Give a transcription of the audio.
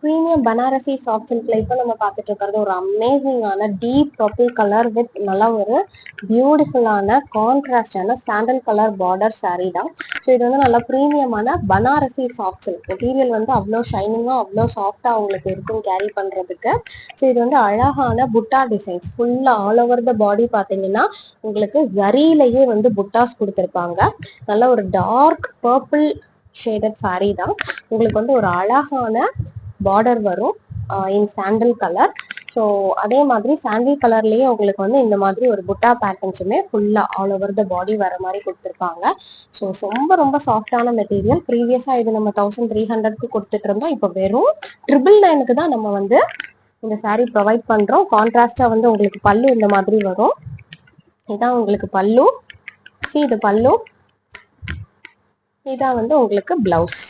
Premium Banarasi soft சில்க்ல இப்போ நம்ம பார்த்துட்டு இருக்கிறது ஒரு அமேசிங்கான டீப் பர்பிள் கலர் வித் நல்லா ஒரு பியூட்டிஃபுல்லான கான்ட்ராஸ்டான சாண்டல் கலர் பார்டர் saree தான். ஸோ இது வந்து நல்லா ப்ரீமியமான பனாரசி சாஃப்ட் சில்க் மெட்டீரியல் வந்து அவ்வளோ ஷைனிங்காக அவ்வளோ சாஃப்டாக உங்களுக்கு இருக்கும் கேரி பண்ணுறதுக்கு. ஸோ இது வந்து அழகான புட்டா டிசைன்ஸ் ஃபுல்லாக ஆல் ஓவர் த பாடி பார்த்தீங்கன்னா உங்களுக்கு ஜரியிலேயே வந்து புட்டாஸ் கொடுத்துருப்பாங்க. நல்ல ஒரு டார்க் பர்பிள் ஷேடட் saree தான். உங்களுக்கு வந்து ஒரு அழகான பார்டர் வரும் இன் சாண்டல் கலர். ஸோ அதே மாதிரி சாண்டல் கலர்லயே உங்களுக்கு வந்து இந்த மாதிரி ஒரு புட்டா பேட்டர்ன்ஸுமே ஃபுல்லா ஆல் ஓவர் த பாடி வர மாதிரி கொடுத்துருப்பாங்க. ஸோ ரொம்ப ரொம்ப சாஃப்டான மெட்டீரியல். ப்ரீவியஸா இது நம்ம 1300க்கு கொடுத்துட்டு இருந்தோம். இப்போ வெறும் 999க்கு தான் நம்ம வந்து இந்த saree ப்ரொவைட் பண்றோம். கான்ட்ராஸ்டா வந்து உங்களுக்கு பல்லு இந்த மாதிரி வரும். இதான் உங்களுக்கு பல்லு. இது பல்லு. இதான் வந்து உங்களுக்கு பிளவுஸ்.